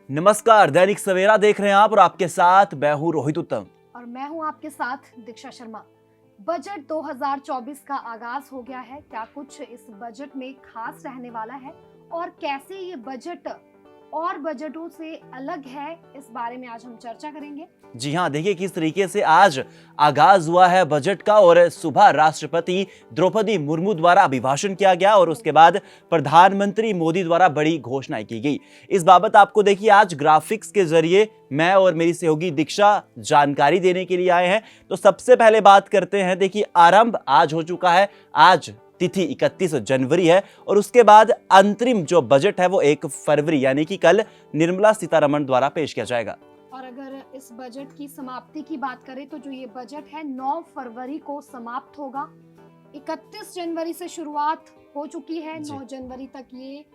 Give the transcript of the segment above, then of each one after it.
नमस्कार, दैनिक सवेरा देख रहे हैं आप और आपके साथ मैं हूं रोहित उत्तम। और मैं हूं आपके साथ दीक्षा शर्मा। बजट 2024 का आगाज हो गया है। क्या कुछ इस बजट में खास रहने वाला है और कैसे ये बजट और बजटों से अलग है, इस बारे में आज हम चर्चा करेंगे। जी हां, देखिए किस तरीके से आज आगाज हुआ है बजट का और सुबह राष्ट्रपति द्रौपदी मुर्मू द्वारा अभिभाषण किया गया और उसके बाद प्रधानमंत्री मोदी द्वारा बड़ी घोषणाएं की गई। इस बाबत आपको देखिए आज ग्राफिक्स के जरिए मैं और मेरी सहयोगी दीक्षा जानकारी देने के लिए आए हैं। तो सबसे पहले बात करते हैं, देखिए आरंभ आज हो चुका है। आज तिथि 31 जनवरी है और उसके बाद अंतरिम जो बजट है वो 1 फरवरी यानी कि कल निर्मला सीतारमण द्वारा पेश किया जाएगा। और अगर इस बजट की समाप्ति की बात करें तो जो ये बजट है 9 फरवरी को समाप्त होगा। 31 जनवरी से शुरुआत हो चुकी है, 9 जनवरी तक ये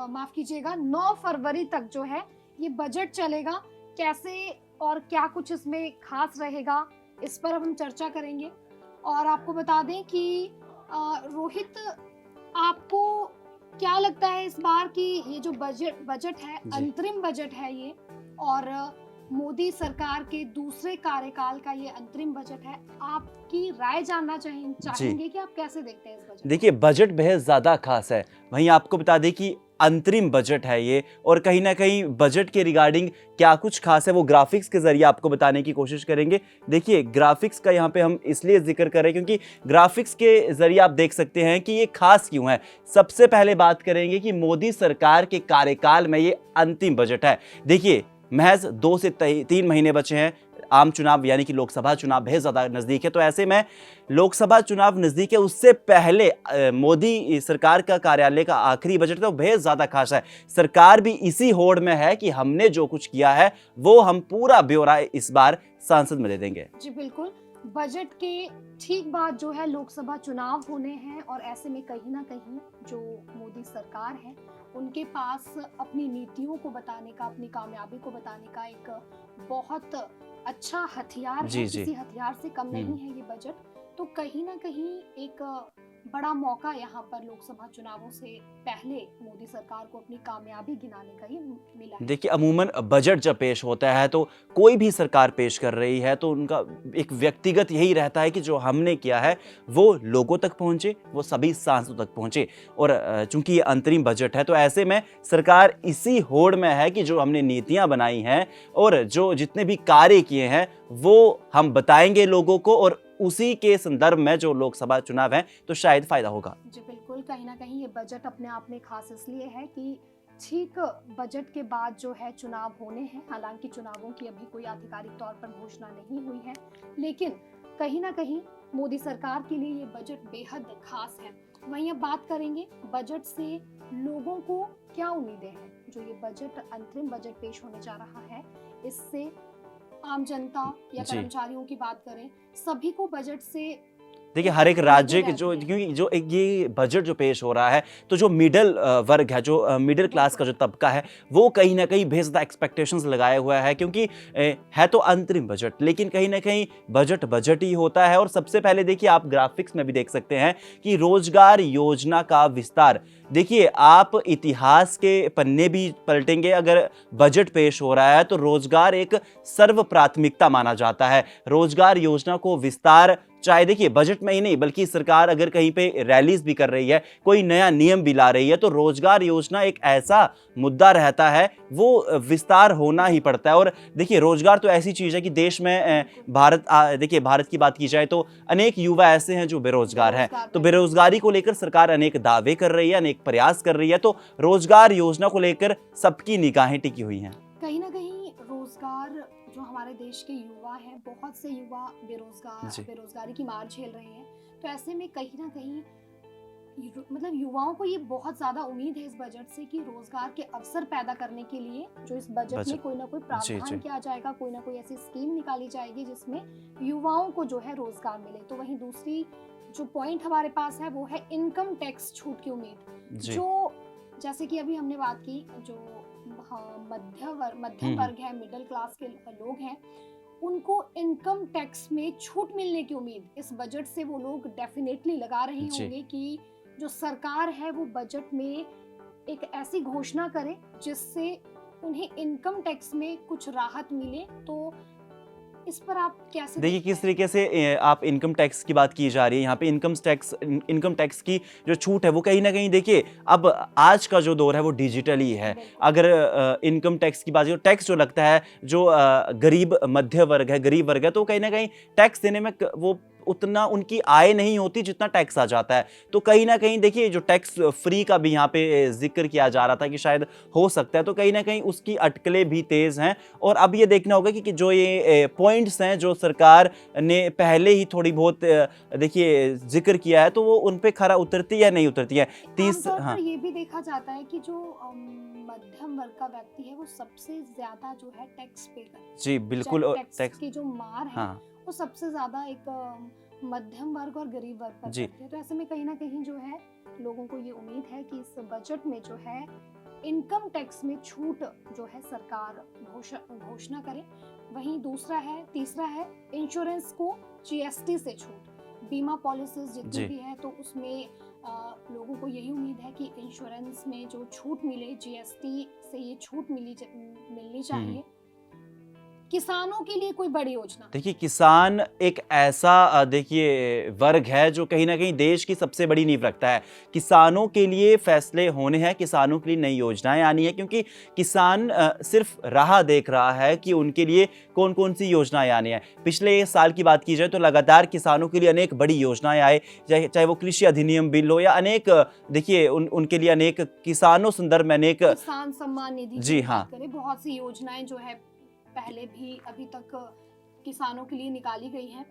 माफ कीजिएगा 9 फरवरी तक जो है ये बजट चलेगा। कैसे और क्या कुछ इसमें खास रहेगा, इस पर हम चर्चा करेंगे। और आपको बता दें कि रोहित, आपको क्या लगता है इस बार की ये जो बजट है, अंतरिम बजट है ये, और मोदी सरकार के दूसरे कार्यकाल का ये अंतरिम बजट है, आपकी राय जानना चाहेंगे कि आप कैसे देखते हैं इस बजट? देखिए बजट बेहद ज्यादा खास है। वहीं आपको बता दें कि अंतरिम बजट है ये और कहीं ना कहीं बजट के रिगार्डिंग क्या कुछ खास है वो ग्राफिक्स के जरिए आपको बताने की कोशिश करेंगे। देखिए ग्राफिक्स का यहाँ पे हम इसलिए जिक्र करें क्योंकि ग्राफिक्स के जरिए आप देख सकते हैं कि ये खास क्यों है। सबसे पहले बात करेंगे कि मोदी सरकार के कार्यकाल में ये अंतिम बजट है। देखिए महज 2 से 3 महीने बचे हैं। आम चुनाव यानी कि लोकसभा चुनाव बहुत ज्यादा नजदीक है, तो ऐसे में लोकसभा चुनाव नजदीक है, उससे पहले मोदी सरकार का कार्यालय का आखिरी बजट तो बहुत ज्यादा खास है। सरकार भी इसी होड़ में है कि हमने जो कुछ किया है वो हम पूरा ब्यौरा इस बार संसद में दे देंगे। जी बिल्कुल, बजट के ठीक बाद जो है लोकसभा चुनाव होने हैं और ऐसे में कहीं ना कहीं जो मोदी सरकार है उनके पास अपनी नीतियों को बताने का, अपनी कामयाबी को बताने का एक बहुत अच्छा हथियार है। किसी हथियार से कम नहीं है ये बजट। तो कहीं ना कहीं एक बड़ा मौका यहाँ पर लोकसभा चुनावों से पहले मोदी सरकार को अपनी कामयाबी गिनाने का ही मिला है। देखिए अमूमन बजट जब पेश होता है तो कोई भी सरकार पेश कर रही है तो उनका एक व्यक्तिगत यही रहता है कि जो हमने किया है वो लोगों तक पहुंचे, वो सभी सांसदों तक पहुंचे। और चूंकि ये अंतरिम बजट है तो ऐसे में सरकार इसी होड़ में है कि जो हमने नीतियां बनाई हैं और जो जितने भी कार्य किए हैं वो हम बताएंगे लोगों को, और उसी के संदर्भ में जो लोकसभा चुनाव है तो शायद फायदा होगा। जी बिल्कुल, कहीं ना कहीं ये बजट अपने आप में खास इसलिए है कि ठीक बजट के बाद जो है चुनाव होने हैं। हालांकि चुनावों की अभी कोई आधिकारिक तौर पर घोषणा नहीं हुई है, लेकिन कहीं ना कहीं मोदी सरकार के लिए ये बजट बेहद खास है। वहीं अब बात करेंगे बजट से लोगों को क्या उम्मीदें हैं। जो ये बजट, अंतरिम बजट पेश होने जा रहा है, इससे आम जनता या कर्मचारियों की बात करें, सभी को बजट से देखिए हर एक राज्य के जो, क्योंकि जो एक ये बजट जो पेश हो रहा है तो जो मिडिल वर्ग है, जो मिडिल क्लास का जो तबका है वो कहीं ना कहीं बेहद ज़्यादा एक्सपेक्टेशंस लगाए हुआ है। क्योंकि है तो अंतरिम बजट लेकिन कहीं ना कहीं बजट ही होता है। और सबसे पहले देखिए आप ग्राफिक्स में भी देख सकते हैं कि रोजगार योजना का विस्तार। देखिए आप इतिहास के पन्ने भी पलटेंगे, अगर बजट पेश हो रहा है तो रोजगार एक सर्व प्राथमिकता माना जाता है। रोजगार योजना को विस्तार, चाहे देखिए बजट में ही नहीं बल्कि सरकार अगर कहीं पे रैलीज भी कर रही है, कोई नया नियम भी ला रही है, तो रोजगार योजना एक ऐसा मुद्दा रहता है, वो विस्तार होना ही पड़ता है। और देखिए रोजगार तो ऐसी चीज है कि देश में देखिए भारत की बात की जाए तो अनेक युवा ऐसे हैं जो बेरोजगार हैं, तो बेरोजगारी को लेकर सरकार अनेक दावे कर रही है, अनेक प्रयास कर रही है। तो रोजगार योजना को लेकर सबकी निगाहें टिकी हुई हैं। कहीं ना कहीं रोजगार, जो हमारे देश के युवा हैं, बहुत से युवा बेरोजगारी की मार झेल रहे हैं। तो ऐसे में कहीं ना कहीं मतलब युवाओं को ये बहुत ज्यादा उम्मीद है इस बजट से कि रोजगार के अवसर पैदा करने के लिए जो इस बजट में कोई ना कोई प्रावधान किया जाएगा, कोई ना कोई ऐसी स्कीम निकाली जाएगी जिसमें युवाओं को जो है रोजगार मिले। तो वहीं दूसरी जो पॉइंट हमारे पास है वो है इनकम टैक्स छूट की उम्मीद। जो जैसे कि अभी हमने बात की, जो मध्यम वर्ग है, मिडिल क्लास के लोग हैं, उनको इनकम टैक्स में छूट मिलने की उम्मीद इस बजट से वो लोग डेफिनेटली लगा रहे होंगे कि जो सरकार है वो बजट में एक ऐसी घोषणा करे जिससे उन्हें इनकम टैक्स में कुछ राहत मिले, तो इस पर आप कैसे देखिए देखते किस हैं? तरीके से आप इनकम टैक्स की बात की जा रही है यहाँ पे। इनकम टैक्स की जो छूट है वो कहीं ना कहीं देखिए अब आज का जो दौर है वो डिजिटल ही है। बिल्कुल। अगर इनकम टैक्स की बात जो टैक्स जो लगता है जो गरीब मध्य वर्ग है, गरीब वर्ग है, तो कहीं ना कहीं टैक्स देने में वो उतना उनकी आय नहीं होती जितना टैक्स आ जाता है। तो कहीं ना कहीं देखिए जो टैक्स फ्री का भी यहाँ पे जिक्र किया जा रहा था कि शायद हो सकता है, तो कहीं ना कहीं उसकी अटकलें भी तेज हैं। और अब ये देखना होगा कि जो ये पॉइंट्स हैं जो सरकार ने पहले ही थोड़ी बहुत देखिए जिक्र किया है, तो वो उन पे खरा उतरती है या नहीं उतरती है। आमतौर हाँ पर ये भी देखा जाता है कि जो मध्यम वर्ग का व्यक्ति है वो सबसे ज्यादा जो है टैक्स पे करता है। जी बिल्कुल। टैक्स टैक्स की जो मार है हाँ वो सबसे ज्यादा एक मध्यम वर्ग और गरीब वर्ग पर जी पड़ती है। तो ऐसे में कहीं ना कहीं जो है लोगों को ये उम्मीद है कि इस बजट में जो है इनकम टैक्स में छूट जो है सरकार घोषणा करे। वहीं तीसरा है इंश्योरेंस को जीएसटी से छूट। बीमा पॉलिसीज जितनी जी भी है तो उसमें लोगों को यही उम्मीद है कि इंश्योरेंस में जो छूट मिले, जीएसटी से ये छूट मिलनी चाहिए। किसानों के लिए कोई बड़ी योजना। देखिए किसान एक ऐसा देखिए वर्ग है जो कहीं ना कहीं देश की सबसे बड़ी नींव रखता है। किसानों के लिए फैसले होने हैं, किसानों के लिए नई योजनाएं आनी है, क्योंकि किसान सिर्फ राह देख रहा है कि उनके लिए कौन कौन सी योजनाएं आनी है। पिछले एक साल की बात की जाए तो लगातार किसानों के लिए अनेक बड़ी योजनाएं आए, चाहे वो कृषि अधिनियम बिल हो या अनेक देखिए उनके लिए अनेक किसानों संदर्भ में अनेक किसान सम्मान निधि की जी बात हाँ करें, बहुत सी योजनाएं जो है पहले भी अभी तक किसानों के लिए निकाली गई हैं।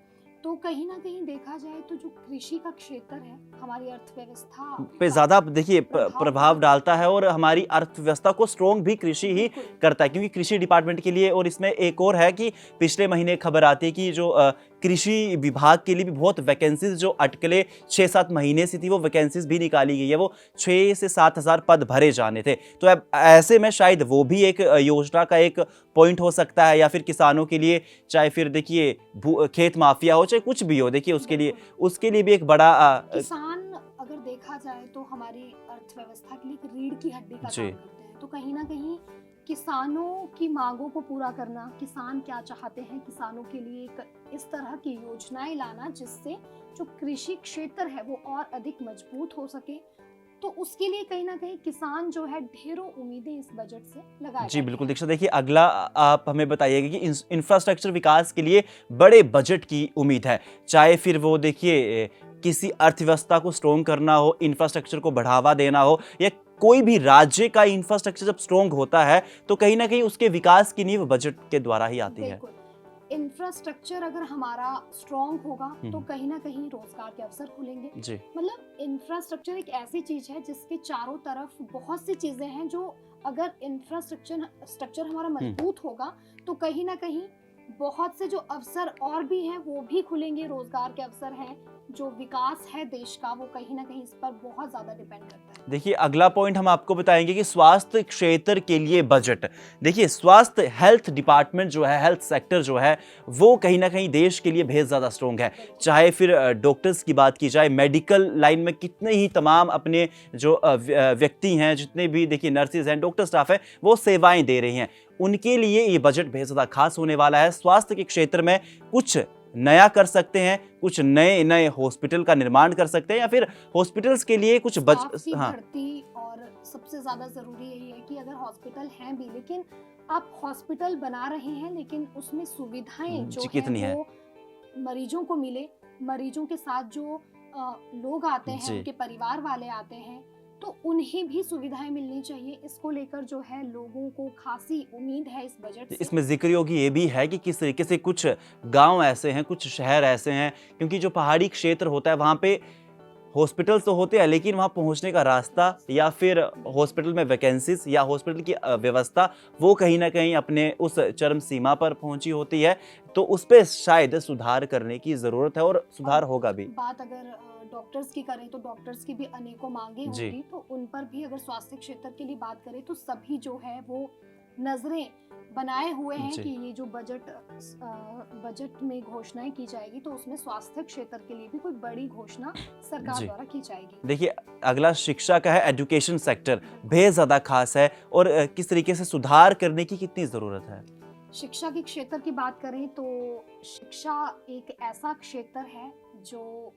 तो कहीं ना कहीं देखा जाए तो जो कृषि का क्षेत्र है हमारी अर्थव्यवस्था पे ज्यादा देखिए प्रभाव डालता है, और हमारी अर्थव्यवस्था को स्ट्रोंग भी कृषि ही बिल्कुल। करता है, क्योंकि कृषि डिपार्टमेंट के लिए। और इसमें एक और है कि पिछले महीने खबर आती है कि जो कृषि विभाग के लिए भी बहुत वैकेंसीज जो अटकले 6-7 महीने से थी वो वैकेंसीज भी निकाली गई है। वो 6 से 7 हज़ार पद भरे जाने थे। तो अब ऐसे में शायद वो भी एक योजना का एक पॉइंट हो सकता है, या फिर किसानों के लिए, चाहे फिर देखिए खेत माफिया हो चाहे कुछ भी हो, देखिए उसके लिए भी एक बड़ा किसान अगर देखा जाए तो हमारी अर्थव्यवस्था के लिए एक रीढ़ की हड्डी का जी। काम करते हैं। तो कहीं ना कहीं किसानों की मांगों को पूरा करना, किसान क्या चाहते हैं, किसानों के लिए एक इस तरह की योजनाएं लाना जिससे जो कृषि क्षेत्र है वो और अधिक मजबूत हो सके, तो उसके लिए कहीं ना कहीं किसान जो है ढेरों उम्मीदें इस बजट से लगाए जी बैठे बिल्कुल। हैं। दीक्षा देखिए अगला आप हमें बताइएगा कि इंफ्रास्ट्रक्चर विकास के लिए बड़े बजट की उम्मीद है, चाहे फिर वो देखिए किसी अर्थव्यवस्था को स्ट्रोंग करना हो, इंफ्रास्ट्रक्चर को बढ़ावा देना हो, या कोई भी राज्य का इंफ्रास्ट्रक्चर जब स्ट्रोंग होता है तो कहीं ना कहीं उसके विकास की नींव बजट के द्वारा ही आती है। बिल्कुल। इंफ्रास्ट्रक्चर अगर हमारा स्ट्रॉन्ग होगा तो कहीं ना कहीं रोजगार के अवसर खुलेंगे। जी मतलब इंफ्रास्ट्रक्चर एक ऐसी चीज है जिसके चारों तरफ बहुत सी चीजें हैं जो अगर इंफ्रास्ट्रक्चर हमारा मजबूत होगा तो कहीं ना कहीं बहुत से जो अवसर और भी हैं वो भी खुलेंगे। रोजगार के अवसर हैं, जो विकास है देश का वो कहीं ना कहीं इस पर बहुत ज्यादा डिपेंड करता है। देखिए अगला पॉइंट हम आपको बताएंगे कि स्वास्थ्य क्षेत्र के लिए बजट। देखिए स्वास्थ्य हेल्थ डिपार्टमेंट जो है, हेल्थ सेक्टर जो है, वो कहीं ना कहीं देश के लिए बेहद ज़्यादा स्ट्रोंग है। चाहे फिर डॉक्टर्स की बात की जाए, मेडिकल लाइन में कितने ही तमाम अपने जो व्यक्ति हैं, जितने भी देखिए नर्सिस हैं, डॉक्टर स्टाफ है, वो सेवाएं दे रही हैं, उनके लिए ये बजट बेहद ज़्यादा खास होने वाला है। स्वास्थ्य के क्षेत्र में कुछ नया कर सकते हैं, कुछ नए हॉस्पिटल का निर्माण कर सकते हैं, या फिर हॉस्पिटल्स के लिए कुछ भर्ती। और सबसे ज्यादा जरूरी यही है कि अगर हॉस्पिटल हैं भी लेकिन आप हॉस्पिटल बना रहे हैं लेकिन उसमें सुविधाएं जो कितनी है वो मरीजों को मिले। मरीजों के साथ जो लोग आते हैं, उनके परिवार वाले आते हैं, तो उन्हें भी सुविधाएं मिलनी चाहिए। इसको लेकर जो है लोगों को खासी उम्मीद है इस बजट से। इसमें जिक्र योग्य ये भी है कि किस तरीके से कुछ गांव ऐसे हैं, कुछ शहर ऐसे हैं, क्योंकि जो पहाड़ी क्षेत्र होता है वहाँ पे हॉस्पिटल्स तो होते हैं लेकिन वहाँ पहुँचने का रास्ता, या फिर हॉस्पिटल में वैकेंसीज या हॉस्पिटल की व्यवस्था, वो कहीं ना कहीं अपने उस चरम सीमा पर पहुँची होती है। तो उस पर शायद सुधार करने की ज़रूरत है, और सुधार होगा भी। बात अगर डॉक्टर्स की करें तो डॉक्टर्स की भी अनेकों मांगे होंगी, तो उन पर भी अगर स्वास्थ्य क्षेत्र के लिए बात करें तो सभी जो है वो नजरें बनाए हुए हैं जी। कि ये जो बजट में घोषणाएं की जाएगी तो उसमें स्वास्थ्य क्षेत्र के लिए भी कोई बड़ी घोषणा सरकार जी। द्वारा की जाएगी। देखिए, अगला शिक्षा का है। एजुकेशन सेक्टर बेहद ज़्यादा खास है और किस तरीके से सुधार करने की कितनी ज़रूरत है? शिक्षा के क्षेत्र की बात करें तो शिक्षा एक ऐसा क्षेत्र है जो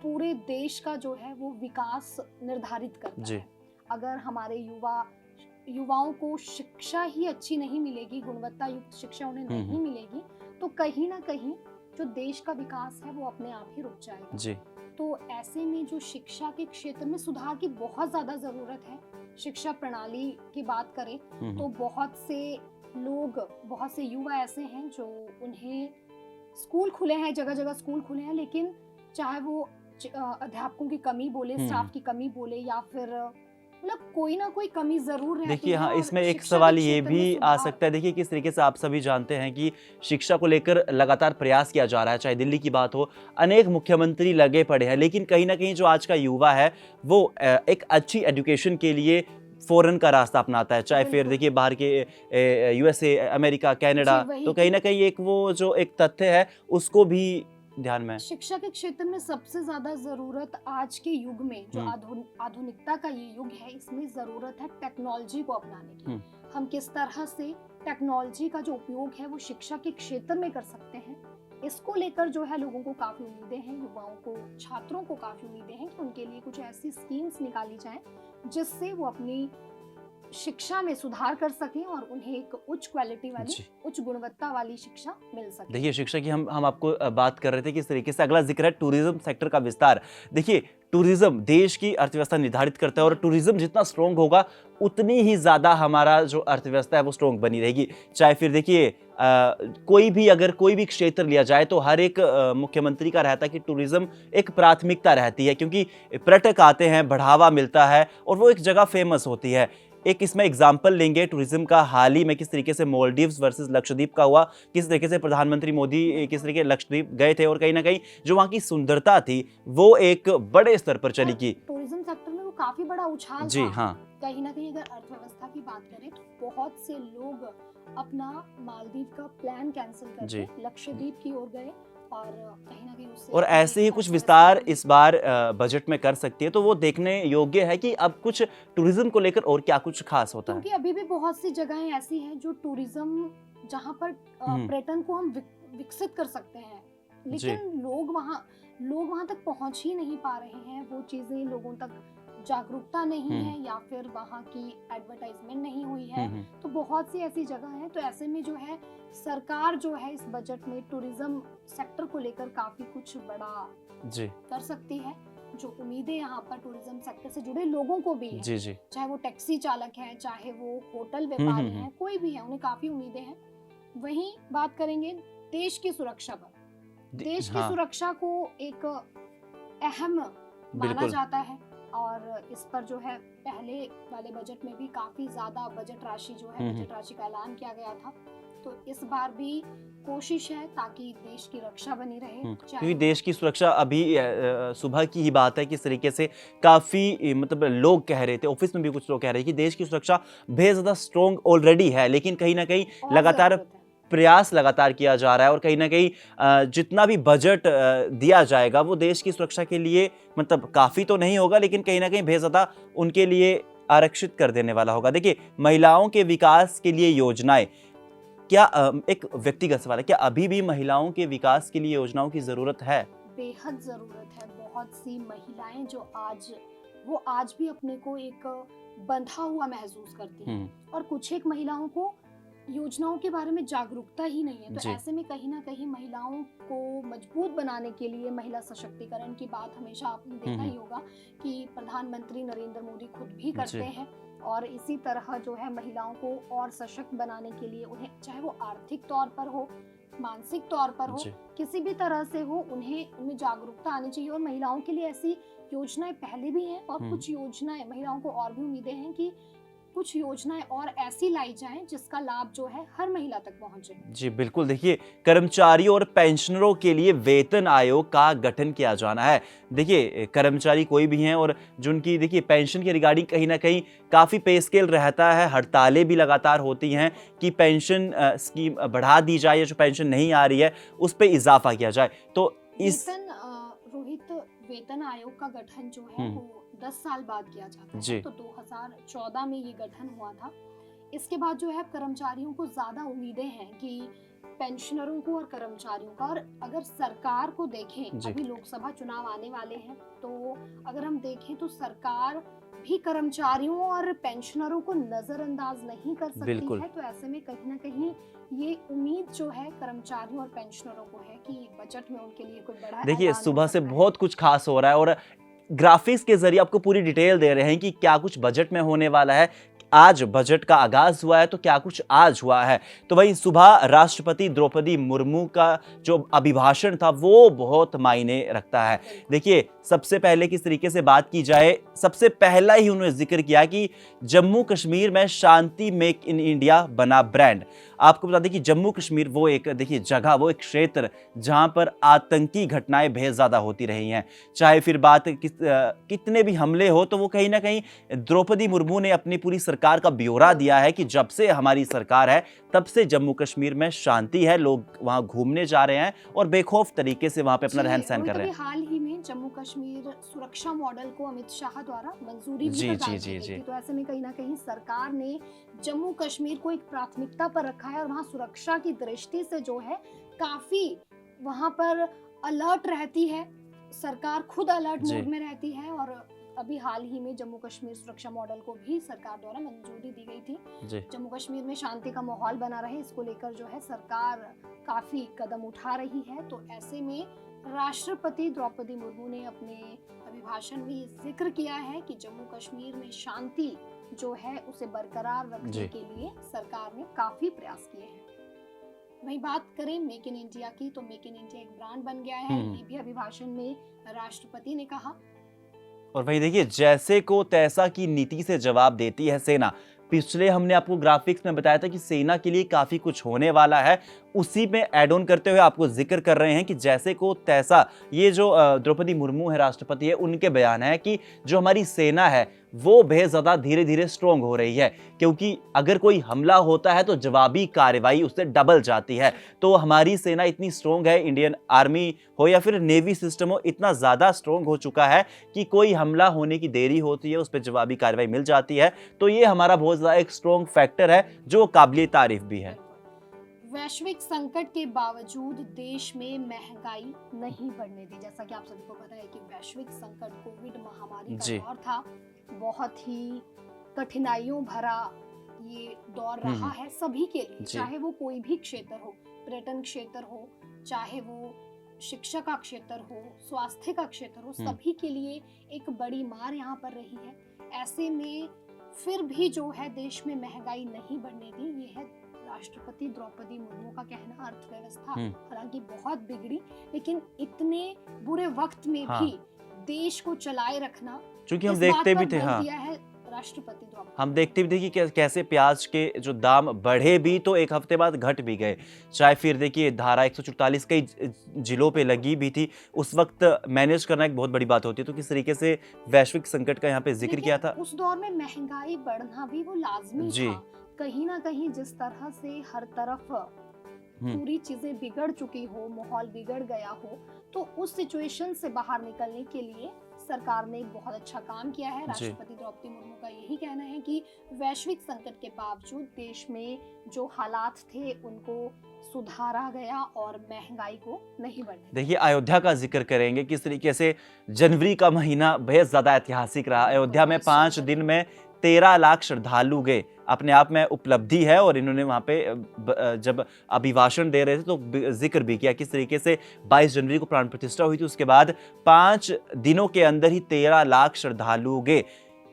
पूरे देश का जो है वो विकास निर्धारित करता जी। है। अगर हमारे युवाओं को शिक्षा ही अच्छी नहीं मिलेगी, गुणवत्ता युक्त शिक्षा उन्हें नहीं मिलेगी, तो कहीं ना कहीं जो देश का विकास है वो अपने आप ही रुक जाएगा। जी। तो ऐसे में जो शिक्षा के क्षेत्र में सुधार की बहुत ज्यादा जरूरत है। शिक्षा प्रणाली की बात करें तो बहुत से युवा ऐसे हैं जो उन्हें स्कूल खुले हैं, जगह जगह स्कूल खुले हैं, लेकिन चाहे वो अध्यापकों की कमी बोले, स्टाफ की कमी बोले या फिर मतलब कोई ना कोई कमी जरूर रहती है। देखिए, हाँ, और इसमें एक शिक्षा के सवाल ये क्षेत्र में भी आ सुधार- सकता है। देखिए, किस तरीके से आप सभी जानते हैं कि शिक्षा को लेकर लगातार प्रयास किया जा रहा है, चाहे दिल्ली की बात हो, अनेक मुख्यमंत्री लगे पड़े हैं, लेकिन कहीं ना कहीं जो आज का युवा है वो एक अच्छी एजुकेशन के लिए फॉरेन का रास्ता अपनाता है, चाहे फिर बिल्कुल। देखिए बाहर के USA, अमेरिका, कनाडा। जी, वही तो कहीं ना कहीं एक वो जो एक तथ्य है उसको भी ध्यान में। शिक्षा के क्षेत्र में सबसे ज्यादा जरूरत आज के युग में जो आधुनिकता का ये युग है, इसमें जरूरत है टेक्नोलॉजी को अपनाने की। हम किस तरह से टेक्नोलॉजी का जो उपयोग है वो शिक्षा के क्षेत्र में कर सकते हैं, इसको लेकर जो है लोगों को काफी उम्मीदें हैं, युवाओं को, छात्रों को काफी उम्मीदें हैं कि उनके लिए कुछ ऐसी स्कीम्स निकाली जाएं जिससे वो अपनी शिक्षा में सुधार कर सकें और उन्हें एक उच्च क्वालिटी वाली, उच्च गुणवत्ता वाली शिक्षा मिल सके। देखिए, शिक्षा की हम आपको बात कर रहे थे कि इस तरीके से अगला जिक्र है टूरिज्म सेक्टर का विस्तार। देखिए, टूरिज्म देश की अर्थव्यवस्था निर्धारित करता है और टूरिज्म जितना स्ट्रॉन्ग होगा उतनी ही ज़्यादा हमारा जो अर्थव्यवस्था है वो स्ट्रॉन्ग बनी रहेगी। चाहे फिर देखिए अगर कोई भी क्षेत्र लिया जाए तो हर एक मुख्यमंत्री का रहता है कि टूरिज्म एक प्राथमिकता रहती है, क्योंकि पर्यटक आते हैं, बढ़ावा मिलता है और वो एक जगह फेमस होती है। एक इसमें एग्जाम्पल लेंगे टूरिज्म का, हाल ही में किस तरीके से मालदीव्स वर्सेस लक्षद्वीप का हुआ, किस तरीके से प्रधानमंत्री मोदी किस तरीके लक्षद्वीप गए थे और कहीं ना कहीं जो वहाँ की सुंदरता थी वो एक बड़े स्तर पर चली की। टूरिज्म सेक्टर में वो काफी बड़ा उछाल जी, था। हाँ। कहीं ना कहीं अगर अर्थव्यवस्था की बात करें तो बहुत से लोग अपना मालदीव का प्लान कैंसिल करके लक्षद्वीप की ओर गए और कहीं ना कहीं उससे और ऐसे ही कुछ विस्तार इस बार बजट में कर सकती है, तो वो देखने योग्य है कि अब कुछ टूरिज्म को लेकर और क्या कुछ खास होता है। क्योंकि अभी भी बहुत सी जगहें ऐसी हैं जो टूरिज्म जहां पर पर्यटन को हम विकसित कर सकते हैं, लेकिन लोग वहां तक पहुंच ही नहीं पा रहे हैं। वो चीजें लोगों तक जागरूकता नहीं है या फिर वहाँ की एडवर्टाइजमेंट नहीं हुई है। तो बहुत सी ऐसी जगह है, तो ऐसे में जो है सरकार जो है इस बजट में टूरिज्म सेक्टर को लेकर काफी कुछ बड़ा कर सकती है। जो उम्मीदें यहाँ पर टूरिज्म सेक्टर से जुड़े लोगों को भी है, चाहे वो टैक्सी चालक हैं, चाहे वो होटल व्यापारी हैं, कोई भी है, उन्हें काफी उम्मीदें हैं। वहीं बात करेंगे देश की सुरक्षा पर। देश की सुरक्षा को एक अहम माना जाता है और इस पर जो है पहले वाले बजट में भी काफी ज्यादा बजट राशि का ऐलान किया गया था। तो इस बार भी कोशिश है ताकि देश की रक्षा बनी रहे। क्योंकि देश की सुरक्षा अभी सुबह की ही बात है, किस तरीके से काफी मतलब लोग कह रहे थे, ऑफिस में भी कुछ लोग कह रहे हैं कि देश की सुरक्षा बेहद ज्यादा स्ट्रॉन्ग ऑलरेडी है, लेकिन कहीं ना कहीं लगातार प्रयास लगातार किया जा रहा है और कहीं ना कहीं जितना भी बजट दिया जाएगा वो देश की सुरक्षा के लिए मतलब काफ़ी तो नहीं होगा, लेकिन कहीं ना कहीं बेहद ज़्यादा उनके लिए आरक्षित कर देने वाला होगा। देखिए, महिलाओं के विकास के लिए योजनाएं, क्या एक व्यक्तिगत सवाल है, क्या अभी भी महिलाओं के विकास के लिए योजनाओं की ज़रूरत है? बेहद ज़रूरत है। बहुत सी महिलाएं जो आज भी अपने को एक बंधा हुआ महसूस करती हैं और कुछ एक महिलाओं को योजनाओं के बारे में जागरूकता ही नहीं है। तो ऐसे में कहीं ना कहीं महिलाओं को मजबूत बनाने के लिए महिला सशक्तिकरण की बात हमेशा आपने देखा ही होगा कि प्रधानमंत्री नरेंद्र मोदी खुद भी करते हैं और इसी तरह जो है महिलाओं को और सशक्त बनाने के लिए उन्हें चाहे वो आर्थिक तौर पर हो, मानसिक तौर पर हो, किसी भी तरह से हो, उनमें जागरूकता आनी चाहिए। और महिलाओं के लिए ऐसी योजनाएं पहले भी हैं और कुछ योजनाएं महिलाओं को और भी उम्मीदें हैं कि कुछ योजनाएं और ऐसी लाई जाएं जिसका लाभ जो है हर महिला तक पहुंचे। जी बिल्कुल, देखिए कर्मचारियों और पेंशनरों के लिए वेतन आयोग का गठन किया जाना है। देखिए कर्मचारी कोई भी हैं और जो उनकी देखिए पेंशन के रिगार्डिंग कहीं ना कहीं काफ़ी पे स्केल रहता है, हड़तालें भी लगातार होती हैं कि पेंशन स्कीम बढ़ा दी जाए या जो पेंशन नहीं आ रही है उस पर इजाफा किया जाए। तो इस रोहित, वेतन आयोग का गठन जो है वो 10 साल बाद किया जाता है। तो 2014 में ये गठन हुआ था। इसके बाद जो है कर्मचारियों को ज्यादा उम्मीदें हैं कि पेंशनरों को और कर्मचारियों का। और अगर सरकार को देखें, अभी लोकसभा चुनाव आने वाले हैं, तो अगर हम देखें तो सरकार भी कर्मचारियों और पेंशनरों को नजरअंदाज नहीं कर सकती है। तो ऐसे में कहीं ना कहीं ये उम्मीद जो है कर्मचारियों और पेंशनरों को है कि बजट में उनके लिए कोई बड़ा देखिए सुबह से बहुत कुछ खास हो रहा है और ग्राफिक्स के जरिए आपको पूरी डिटेल दे रहे हैं कि क्या कुछ बजट में होने वाला है। आज बजट का आगाज हुआ है तो क्या कुछ आज हुआ है। तो वही सुबह राष्ट्रपति द्रौपदी मुर्मू का जो अभिभाषण था वो बहुत मायने रखता है। देखिए सबसे पहले किस तरीके से बात की जाए, सबसे पहला ही उन्होंने जिक्र किया कि जम्मू कश्मीर में शांति मेक इन इंडिया बना ब्रांड। आपको बता दें कि जम्मू कश्मीर वो एक देखिए जगह, वो एक क्षेत्र जहां पर आतंकी घटनाएं बेहद ज्यादा होती रही हैं। चाहे फिर बात कितने भी हमले हो, तो वो कहीं ना कहीं द्रौपदी मुर्मू ने अपनी पूरी सरकार का ब्यौरा दिया है कि जब से हमारी सरकार है तब से जम्मू कश्मीर में शांति है, लोग वहां घूमने जा रहे हैं और बेखौफ तरीके से वहां पे अपना रहन सहन कर रहे हैं। हाल ही में जम्मू कश्मीर सुरक्षा मॉडल को अमित शाह द्वारा मंजूरी भी प्रदान की गई थी। तो ऐसे में कहीं ना कहीं सरकार ने जम्मू कश्मीर को एक प्राथमिकता पर रखा है और वहाँ सुरक्षा की दृष्टि से जो है काफी वहाँ पर अलर्ट रहती है। सरकार खुद अलर्ट मोड में रहती है और अभी हाल ही में जम्मू कश्मीर सुरक्षा मॉडल को भी सरकार द्वारा मंजूरी दी गई थी। जम्मू कश्मीर में शांति का माहौल बना रहे, इसको लेकर जो है सरकार काफी कदम उठा रही है। तो ऐसे में राष्ट्रपति द्रौपदी मुर्मू ने अपने अभिभाषण में जिक्र किया है कि जम्मू कश्मीर में शांति जो है उसे बरकरार रखने के लिए सरकार ने काफी प्रयास किए हैं। वही बात करें मेक इन इंडिया की, तो मेक इन इंडिया एक ब्रांड बन गया है, ये भी अभिभाषण में राष्ट्रपति ने कहा। और वही देखिए जैसे को तैसा की नीति से जवाब देती है सेना। पिछले हमने आपको ग्राफिक्स में बताया था कि सेना के लिए काफी कुछ होने वाला है, उसी में ऐड ऑन करते हुए आपको जिक्र कर रहे हैं कि जैसे को तैसा। ये जो द्रौपदी मुर्मू है राष्ट्रपति है, उनके बयान है कि जो हमारी सेना है वो बेहद ज्यादा धीरे धीरे स्ट्रॉन्ग हो रही है, क्योंकि अगर कोई हमला होता है तो जवाबी कार्रवाई उससे डबल जाती है। तो हमारी सेना इतनी स्ट्रॉन्ग है, इंडियन आर्मी हो या फिर नेवी सिस्टम हो, इतना ज्यादा स्ट्रॉन्ग हो चुका है कि कोई हमला होने की देरी होती है उस पर जवाबी कार्रवाई मिल जाती है। तो ये हमारा बहुत ज्यादा एक स्ट्रॉन्ग फैक्टर है जो काबिल तारीफ भी है। वैश्विक संकट के बावजूद देश में महंगाई नहीं बढ़ने दी। जैसा कि आप सभी को पता है कि वैश्विक संकट कोविड महामारी का दौर था, बहुत ही कठिनाइयों भरा ये दौर रहा है सभी के लिए, चाहे वो कोई भी क्षेत्र हो, पर्यटन क्षेत्र हो, चाहे वो शिक्षा का क्षेत्र हो, स्वास्थ्य का क्षेत्र हो, सभी के लिए एक बड़ी मार यहाँ पर रही है। ऐसे में फिर भी जो है देश में महंगाई नहीं बढ़ने दी, ये है राष्ट्रपति द्रौपदी मुर्मू का कहना। अर्थव्यवस्था हालांकि बहुत बिगड़ी, लेकिन इतने बुरे वक्त में भी देश को चलाए रखना, क्योंकि हम देखते भी थे राष्ट्रपति द्रौपदी, हम देखते भी थे कि कैसे प्याज के जो दाम बढ़े भी तो एक हफ्ते बाद घट भी गए। चाहे फिर देखिए धारा 144 कई जिलों पे लगी भी थी, उस वक्त मैनेज करना एक बहुत बड़ी बात होती है। तो किस तरीके से वैश्विक संकट का यहाँ पे जिक्र किया था। उस दौर में महंगाई बढ़ना भी वो लाजमी था। कहीं ना कहीं जिस तरह से हर तरफ पूरी चीजें बिगड़ चुकी हो, माहौल बिगड़ गया हो, तो उस सिचुएशन से बाहर निकलने के लिए सरकार ने एक बहुत अच्छा काम किया है। राष्ट्रपति द्रौपदी मुर्मू का यही कहना है कि वैश्विक संकट के बावजूद देश में जो हालात थे उनको सुधारा गया और महंगाई को नहीं बढ़ने। देखिए अयोध्या का जिक्र करेंगे, किस तरीके से जनवरी का महीना बेहद ज्यादा ऐतिहासिक रहा। अयोध्या में 5 दिन में 13 लाख श्रद्धालु गए, अपने आप में उपलब्धि है। और इन्होंने वहां पे जब अभिभाषण दे रहे थे तो जिक्र भी किया किस तरीके से 22 जनवरी को प्राण प्रतिष्ठा हुई थी, उसके बाद 5 दिनों के अंदर ही 13 लाख श्रद्धालु गए।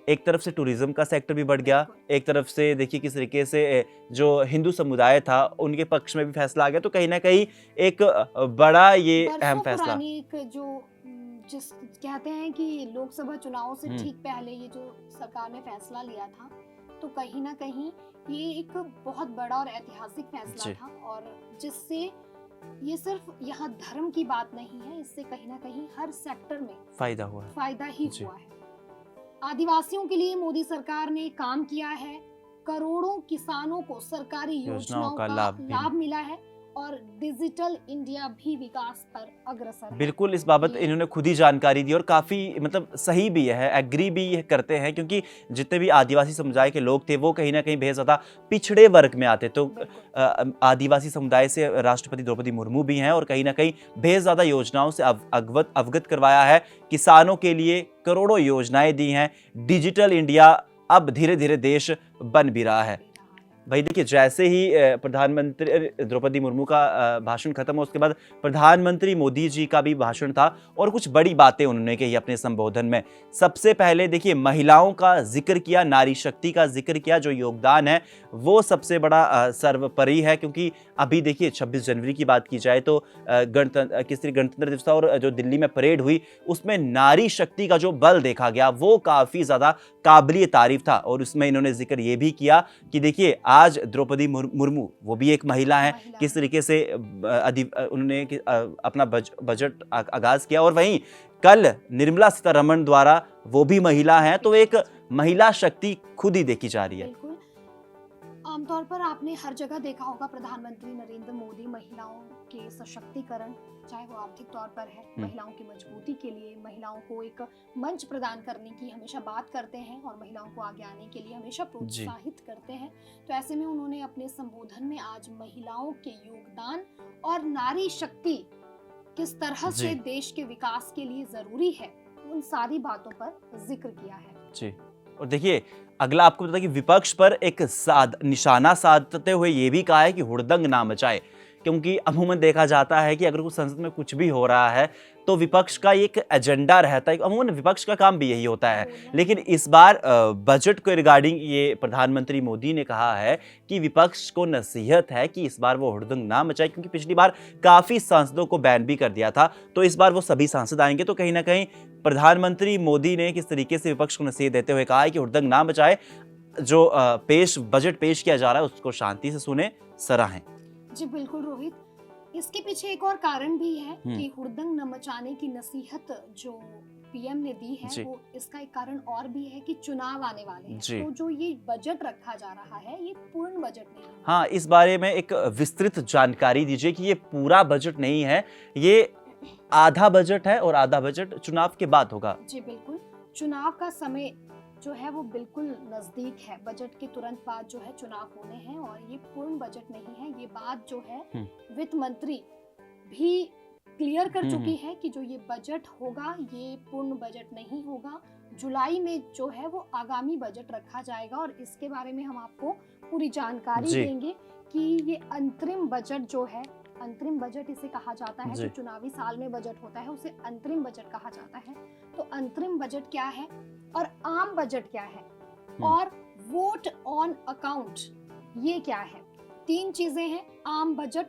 एक तरफ से टूरिज्म का सेक्टर भी बढ़ गया, एक तरफ से देखिए किस तरीके से जो हिंदू समुदाय था उनके पक्ष में भी फैसला आ गया। तो कहीं ना कहीं एक बड़ा ये अहम फैसला, एक जो जिस कहते हैं कि लोकसभा चुनाव से ठीक पहले ये जो सरकार ने फैसला लिया था तो कहीं ना कहीं ये एक बहुत बड़ा और ऐतिहासिक फैसला जी। था, और जिससे ये सिर्फ यहाँ धर्म की बात नहीं है, इससे कहीं ना कहीं हर सेक्टर में फायदा हुआ है। फायदा ही जी। हुआ है। आदिवासियों के लिए मोदी सरकार ने काम किया है, करोड़ों किसानों को सरकारी योजनाओं का लाभ मिला है, और डिजिटल इंडिया भी विकास पर अग्रसर है। बिल्कुल, इस बाबत ये- इन्होंने खुद ही जानकारी दी और काफ़ी मतलब सही भी है, एग्री भी ये करते हैं, क्योंकि जितने भी आदिवासी समुदाय के लोग थे वो कहीं ना कहीं बेहद ज़्यादा पिछड़े वर्ग में आते। तो बिल्कुल। आदिवासी समुदाय से राष्ट्रपति द्रौपदी मुर्मू भी हैं और कहीं ना कहीं बेहद ज़्यादा योजनाओं से अवगत करवाया है। किसानों के लिए करोड़ों योजनाएं दी हैं। डिजिटल इंडिया अब धीरे धीरे देश बन भी रहा है। भाई देखिए, जैसे ही प्रधानमंत्री द्रौपदी मुर्मू का भाषण खत्म हुआ, उसके बाद प्रधानमंत्री मोदी जी का भी भाषण था और कुछ बड़ी बातें उन्होंने कही अपने संबोधन में। सबसे पहले देखिए, महिलाओं का जिक्र किया, नारी शक्ति का जिक्र किया, जो योगदान है वो सबसे बड़ा सर्वोपरि है। क्योंकि अभी देखिए 26 जनवरी की बात की जाए तो गणतंत्र दिवस था और जो दिल्ली में परेड हुई उसमें नारी शक्ति का जो बल देखा गया वो काफ़ी ज़्यादा काबिलिए तारीफ था। और उसमें इन्होंने जिक्र ये भी किया कि देखिए, आज द्रौपदी मुर्मू वो भी एक महिला है, किस तरीके से उन्होंने अपना बजट आगाज किया। और वहीं कल निर्मला सीतारमण द्वारा, वो भी महिला हैं, तो एक महिला शक्ति खुद ही देखी जा रही है। बिल्कुल। आमतौर पर आपने हर जगह देखा होगा प्रधानमंत्री नरेंद्र मोदी महिलाओं के सशक्तिकरण, चाहे वो आर्थिक तौर पर है, महिलाओं की मजबूती के लिए, महिलाओं को एक मंच प्रदान करने की हमेशा बात करते हैं और महिलाओं को आगे आने के लिए हमेशा प्रोत्साहित करते हैं। तो ऐसे में उन्होंने अपने संबोधन में आज महिलाओं के योगदान और नारी शक्ति किस तरह से देश के विकास के लिए जरूरी है, उन सारी बातों पर जिक्र किया है। जी। और देखिए, अगला आपको पता है कि विपक्ष पर एक निशाना साधते हुए ये भी कहा है कि हुड़दंग ना मचाए। क्योंकि अमूमन देखा जाता है कि अगर कुछ संसद में कुछ भी हो रहा है तो विपक्ष का एक एजेंडा रहता है, अमूमन विपक्ष का काम भी यही होता है। लेकिन इस बार बजट के रिगार्डिंग ये प्रधानमंत्री मोदी ने कहा है कि विपक्ष को नसीहत है कि इस बार वो हुड़दंग ना मचाए, क्योंकि पिछली बार काफ़ी सांसदों को बैन भी कर दिया था। तो इस बार वो सभी सांसद आएंगे, तो कहीं ना कहीं प्रधानमंत्री मोदी ने किस तरीके से विपक्ष को नसीहत देते हुए कहा है कि हुड़दंग ना मचाए, जो बजट पेश किया जा रहा है उसको शांति से सुने, सराहें। जी बिल्कुल रोहित, इसके पीछे एक और कारण भी है कि हुड़दंग न मचाने की नसीहत जो पीएम ने दी है, वो इसका एक कारण और भी है कि चुनाव आने वाले हैं। तो जो ये बजट रखा जा रहा है ये पूर्ण बजट नहीं है। हाँ, इस बारे में एक विस्तृत जानकारी दीजिए कि ये पूरा बजट नहीं है, ये आधा बजट है और आधा बजट चुनाव के बाद होगा। जी बिल्कुल, चुनाव का समय जो है वो बिल्कुल नजदीक है, बजट के तुरंत बाद जो है चुनाव होने हैं, और ये पूर्ण बजट नहीं है। ये बात जो है वित्त मंत्री भी क्लियर कर चुकी है कि जो ये बजट होगा ये पूर्ण बजट नहीं होगा। जुलाई में जो है वो आगामी बजट रखा जाएगा, और इसके बारे में हम आपको पूरी जानकारी देंगे कि ये अंतरिम बजट जो है, अंतरिम बजट इसे कहा जाता है, जो चुनावी साल में बजट होता है उसे अंतरिम बजट कहा जाता है। तो अंतरिम बजट क्या है और आम बजट क्या है और वोट ऑन अकाउंट ये क्या है, तीन चीजें हैं, आम बजट,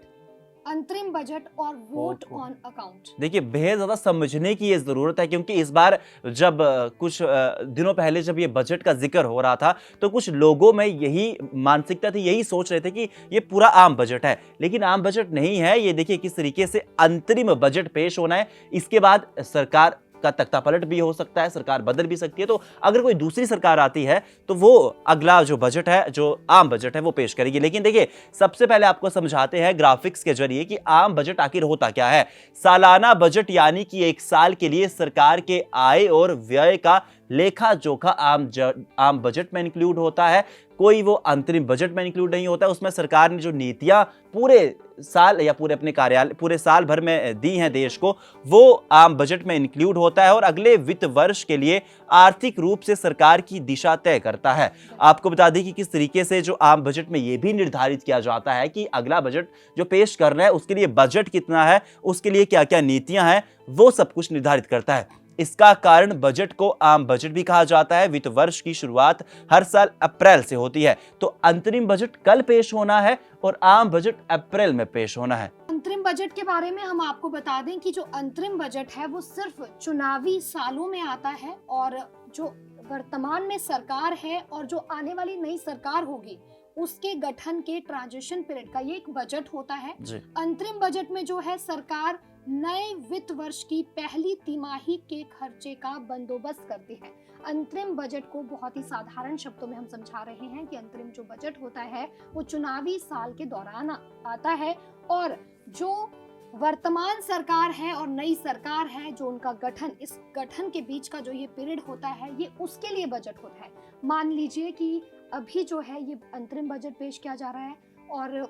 अंतरिम बजट और वोट ऑन अकाउंट। देखिए, बेहद ज्यादा समझने की ये जरूरत है, क्योंकि इस बार जब कुछ दिनों पहले जब ये बजट का जिक्र हो रहा था तो कुछ लोगों में यही मानसिकता थी, यही सोच रहे थे कि ये पूरा आम बजट है, लेकिन आम बजट नहीं है। ये देखिए किस तरीके से अंतरिम बजट पेश होना है, इसके बाद सरकार का तख्तापलट भी हो सकता है, सरकार बदल भी सकती है। तो अगर कोई दूसरी सरकार आती है तो वो अगला जो बजट है, जो आम बजट है, वो पेश करेगी। लेकिन देखिए, सबसे पहले आपको समझाते हैं ग्राफिक्स के जरिए कि आम बजट आखिर होता क्या है। सालाना बजट यानी कि एक साल के लिए सरकार के आय और व्यय का लेखा जोखा आम बजट में इंक्लूड होता है। कोई वो अंतरिम बजट में इंक्लूड नहीं होता है। उसमें सरकार ने जो नीतियां पूरे साल या पूरे अपने कार्यालय पूरे साल भर में दी हैं देश को, वो आम बजट में इंक्लूड होता है और अगले वित्त वर्ष के लिए आर्थिक रूप से सरकार की दिशा तय करता है। आपको बता दें कि किस तरीके से जो आम बजट में ये भी निर्धारित किया जाता है कि अगला बजट जो पेश कर रहा है उसके लिए बजट कितना है, उसके लिए क्या क्या नीतियां हैं, वो सब कुछ निर्धारित करता है। इसका कारण बजट को आम बजट भी कहा जाता है। वित्त वर्ष की शुरुआत हर साल अप्रैल से होती है, तो अंतरिम बजट कल पेश होना है और आम बजट अप्रैल में पेश होना है। अंतरिम बजट के बारे में हम आपको बता दें कि जो अंतरिम बजट है वो सिर्फ चुनावी सालों में आता है, और जो वर्तमान में सरकार है और जो आने वाली नई सरकार होगी उसके गठन के ट्रांजिशन पीरियड का ये एक बजट होता है। अंतरिम बजट में जो है सरकार नए वित्त वर्ष की पहली तिमाही के खर्चे का बंदोबस्त करती है। अंतरिम बजट को बहुत ही साधारण शब्दों में हम समझा रहे हैं कि अंतरिम जो बजट होता है वो चुनावी साल के दौरान आता है और जो वर्तमान सरकार है और नई सरकार है जो उनका गठन, इस गठन के बीच का जो ये पीरियड होता है ये उसके लिए बजट होता है। मान लीजिए कि अभी जो है ये अंतरिम बजट पेश किया जा रहा है और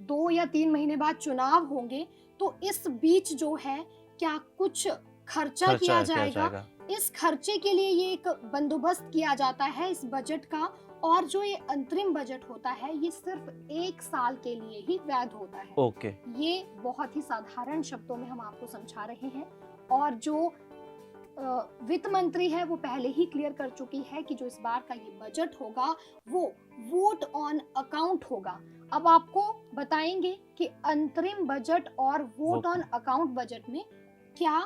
2 या 3 महीने बाद चुनाव होंगे, तो इस बीच जो है क्या कुछ खर्चा किया जाएगा। इस खर्चे के लिए ये एक बंदोबस्त किया जाता है इस बजट का, और जो ये अंतरिम बजट होता है ये सिर्फ 1 साल के लिए ही वैध होता है। ओके। ये बहुत ही साधारण शब्दों में हम आपको समझा रहे हैं और जो वित्त मंत्री है वो पहले ही क्लियर कर चुकी है कि जो इस बार का ये बजट होगा वो वोट ऑन अकाउंट होगा। अब आपको बताएंगे कि अंतरिम बजट और वोट ऑन अकाउंट बजट में क्या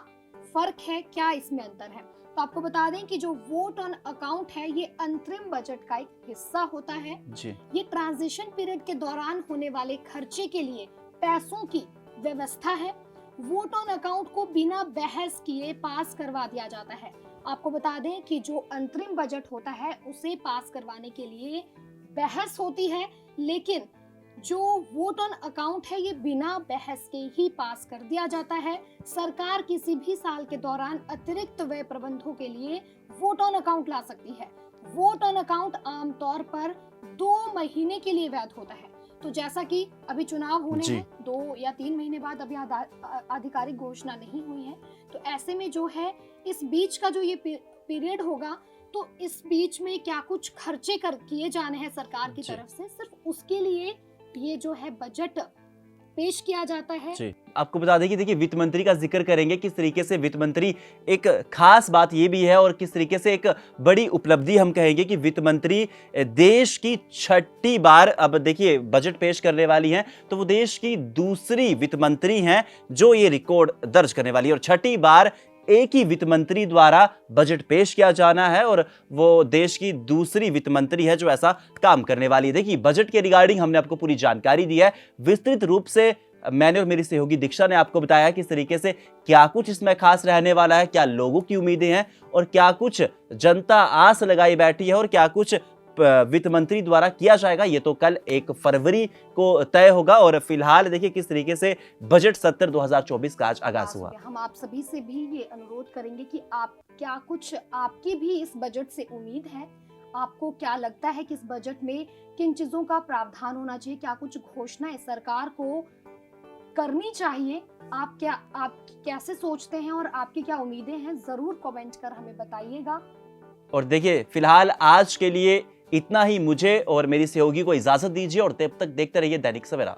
फर्क है, क्या इसमें अंतर है। तो आपको बता दें कि जो वोट ऑन अकाउंट है ये अंतरिम बजट का एक हिस्सा होता है जी। ये ट्रांजिशन पीरियड के दौरान होने वाले खर्चे के लिए पैसों की व्यवस्था है। वोट ऑन अकाउंट को बिना बहस किए पास करवा दिया जाता है। आपको बता दें कि जो अंतरिम बजट होता है उसे पास करवाने के लिए बहस होती है, लेकिन जो वोट ऑन अकाउंट है ये बिना बहस के ही पास कर दिया जाता है। सरकार किसी भी साल के दौरान अतिरिक्त व्यय प्रबंधों के लिए वोट ऑन अकाउंट ला सकती है। वोट ऑन अकाउंट आमतौर पर 2 महीने के लिए वैध होता है। तो जैसा कि अभी चुनाव होने हैं, 2 या 3 महीने बाद अभी आधिकारिक घोषणा नहीं हुई है, तो ऐसे में जो है इस बीच का जो ये पीरियड होगा, तो इस बीच में क्या कुछ खर्चे किए जाने हैं सरकार की तरफ से, सिर्फ उसके लिए ये जो है बजट पेश किया जाता है। जी। आपको बता दें कि देखिए वित्त मंत्री का जिक्र करेंगे किस तरीके से वित्त मंत्री, एक खास बात ये भी है और किस तरीके से एक बड़ी उपलब्धि हम कहेंगे कि वित्त मंत्री देश की 6ठी बार, अब देखिए बजट पेश करने वाली हैं, तो वो देश की दूसरी वित्त मंत्री हैं जो ये रिकॉर्ड दर्ज करने वाली है और 6ठी बार एक ही वित्त मंत्री द्वारा बजट पेश किया जाना है और वो देश की दूसरी वित्त मंत्री है जो ऐसा काम करने वाली है। देखिए बजट के रिगार्डिंग हमने आपको पूरी जानकारी दी है, विस्तृत रूप से मैंने और मेरी सहयोगी दीक्षा ने आपको बताया किस तरीके से क्या कुछ इसमें खास रहने वाला है, क्या लोगों की उम्मीदें हैं और क्या कुछ जनता आस लगाई बैठी है और क्या कुछ वित्त मंत्री द्वारा किया जाएगा। ये तो कल 1 फरवरी को तय होगा और फिलहाल देखिए किस तरीके से बजट सत्र 2024 का आज आगाज हुआ। हम आप सभी से भी ये अनुरोध करेंगे कि आप क्या कुछ आपकी भी इस बजट से उम्मीद है, आपको क्या लगता है कि इस बजट में किन चीजों का प्रावधान होना चाहिए, क्या कुछ घोषणाएं सरकार को करनी चाहिए, आप कैसे सोचते हैं और आपकी क्या उम्मीदें हैं, जरूर कमेंट कर हमें बताइएगा। और देखिए फिलहाल आज के लिए इतना ही, मुझे और मेरी सहयोगी को इजाजत दीजिए और तब तक देखते रहिए दैनिक सवेरा।